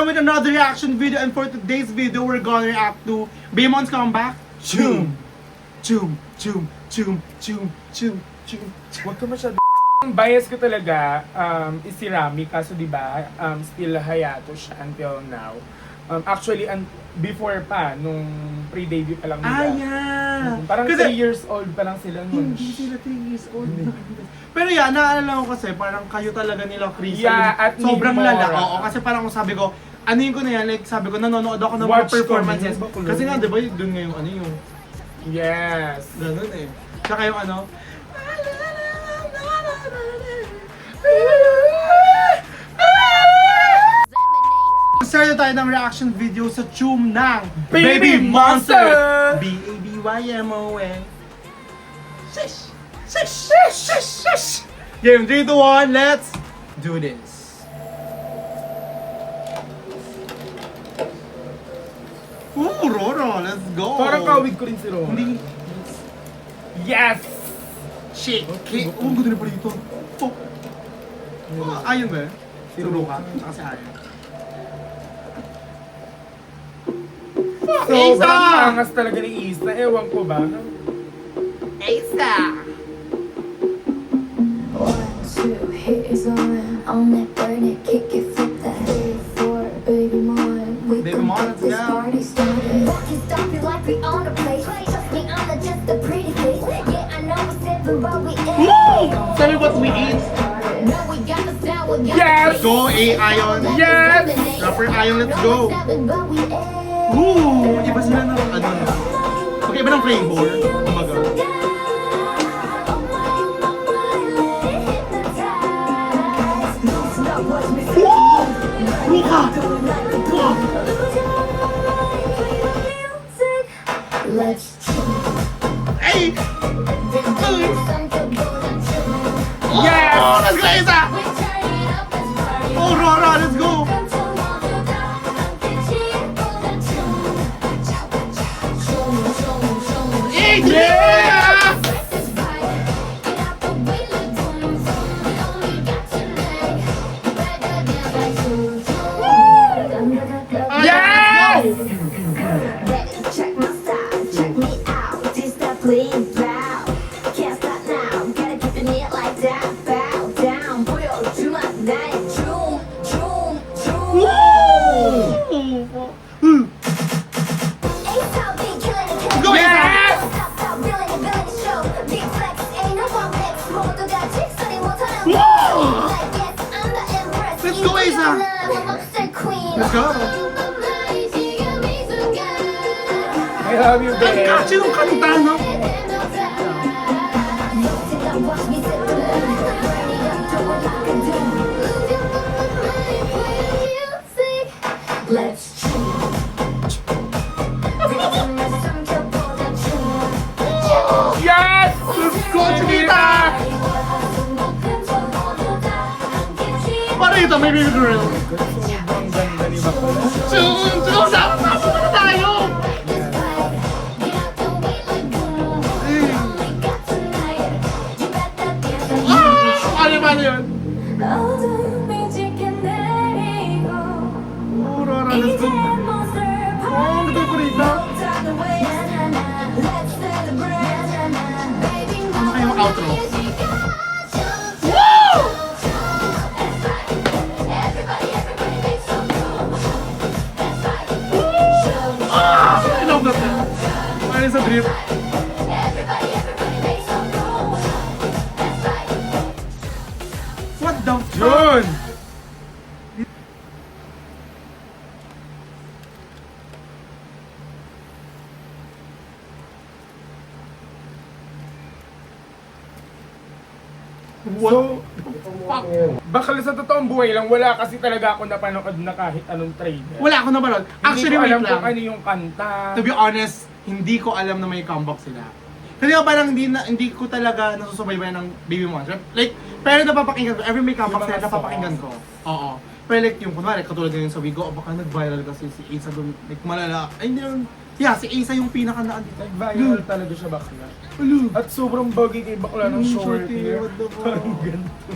again with another reaction video, and for today's video, we're gonna react to Baymon's comeback. Choom! Choom! Choom! Choom! Choom! Choom! Choom! Huwag ka masyado. Ang bias ko talaga is si Rami, kaso diba, still hayato siya until now. Actually, before pa, nung pre-debut pa lang nila. Yeah! Parang Kasi- 3 years old pa lang sila nun. Hindi sila 3 years old. Pero yeah, naalala ko kasi parang kayo talaga nila, Chris. Yeah, at sobrang Nora. lala. Oo, kasi parang sabi ko, anuin ko na yan, like sabi ko, nanonood ako ng mga Watch ko, performances. yun, bakulo. Kasi nga, di ba, dun nga yung ano yung, Yes. ganun eh. Tsaka yung ano, start na tayo ng reaction video sa Choom ng Baby Monster! B-A-B-Y-M-O-N. Shish! Shish! Shish! Shish! Shish! Game 3, 2, 1, let's do this! Ooh, Roro, let's go! Parang kawig ko rin si Ron. Hindi. Yes! Shake! Oh, ang ganda na pa dito. Oh. Ayun ba? Si Ruka, tsaka si Ayan. Sobrang angas talaga ni Isa. Ewan ko ba? Asa! 1, 2, hit is on that burn it, kick it, flip that 3, 4, baby mon, we Baby gon' Mon, get let's this go. party started. Walk it, stop it like we on the place. Trust me, I'm not just a pretty face. Yeah, I know we're sipping, but we ain't. Woo! Tell me what we eat. No, we got the style, we got Yes! the Go, A-Ion. Yes! Rapper Ion, let's go. but we ain't. Woo! Iba sila ng ano. Okay, iba ng flavor. Kumbaga. Ruka! Wow! Let's Ay! Yes! Oh, let's go, Isa! Oh, Rora, let's go! Yeah! Yes! Check my style, check me out. This that please bow. Can't stop now, gotta keep it neat like that. Bow down, put your to my night. Choom, choom, choom. Ace out, big killing the killer. Go, Isa! Yes! Stop out, billing the villain show. Big flex, ain't no complex. More to got chicks, so they want to know. Woo! Like, yes, I'm the empress. Let's go, Isa! I'm a queen. Let's go! I love you, Ang babe. catchy ng kanta, no? Let's Yes! Let's go, Chiquita! Para ito, may baby girl. Sobrang ganda ni Bakula. Choom! Sama na tayo! Ano ba yun? Oh, Rora, let's go! Oh, ang ganda ko rito. Ano kayong outro? Woo! I love that. Ano sa drip? What the fuck? Yun! What the fuck? Bakal sa totoong buhay lang, wala kasi talaga ako napanood na kahit anong trailer. Wala ako napanood. Actually, Hindi ko wait alam lang. kung ano yung kanta. To be honest, hindi ko alam na may comeback sila. Kasi nga parang hindi ko talaga nasusubaybayan ng Baby Monster. Like, pero napapakinggan ko. Every may comeback Yung sila, mga napapakinggan ko. Oo. Pero like yung kunwari, katulad din sa Wigo, baka nag-viral kasi si Asa doon. Like malala. Ay, hindi naman. Yeah, si Asa yung pinaka-naan dito. Nag-viral talaga siya bakla. Ano? At sobrang bagay kay bakla ng short Shorty, hair. what the fuck? Parang ganito.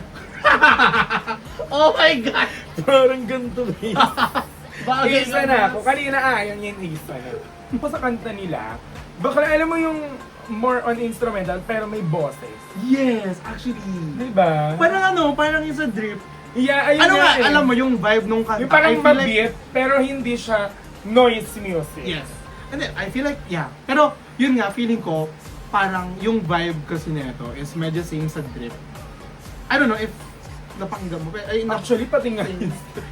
Oh my God! Parang ganito, guys. Bagay Isa na ako. Kanina ayaw niya yung isa na. Po sa kanta nila, bakla alam mo yung more on instrumental pero may boses. Yes, actually. Diba? Parang yung sa drip. Yeah, ayun Ano nga, eh. alam mo yung vibe nung kanta. Yung parang I feel like- mabit, pero hindi siya noise music. Yes. And then, I feel like, yeah. Pero, yun nga, feeling ko, parang yung vibe kasi nito is medyo same sa drip. I don't know if napakinggan mo. Actually, pati nga.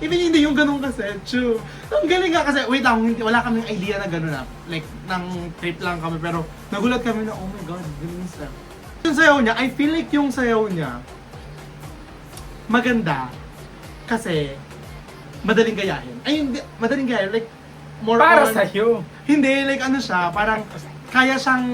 Even hindi yung ganun kasi, true. Ang galing nga kasi, wait lang, wala kaming idea na ganun na. Like, nang trip lang kami, pero nagulat kami na, oh my god, galing yung step. Yung sayaw niya, I feel like yung sayaw niya, maganda, kasi, madaling gayahin. Ay, hindi, madaling gayahin, like, more Para on, sa'yo. Hindi, like ano siya, parang, kaya siyang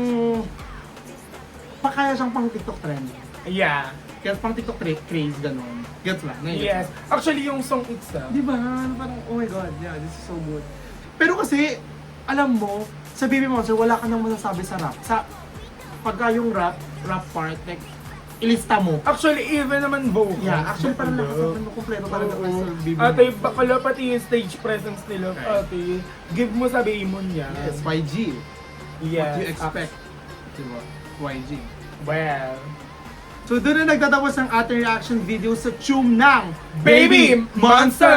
pang TikTok trend. Yeah. Kaya pang TikTok craze, ganun. Gets ba? Yes. Actually, yung song itself. Di ba? Parang, oh my god, yeah, this is so good. Pero kasi, alam mo, sa Baby Monster, wala ka nang masasabi sa rap. Pagka yung rap part, like, ilista mo. Actually, even naman vocal. Yeah, actually parang nakasabi mo kompleto talaga Oo. sa Baby Ate, Monster. bakala pati yung stage presence nila. Okay. Ate, give mo sa Baymon yan. Yes, YG. Yes. What do you expect? Diba? YG. Well. So doon na nagtatapos ang ating reaction video sa tune ng Baby Monster!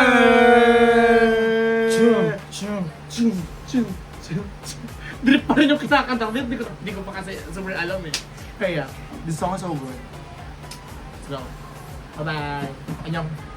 Chum, Chum. chum, chum, chum, chum. Drip pa rin yung kinakanta ko. Di ko pa kasi super alam eh. Kaya, this song is so good. Let's go. Bye-bye. Annyeong.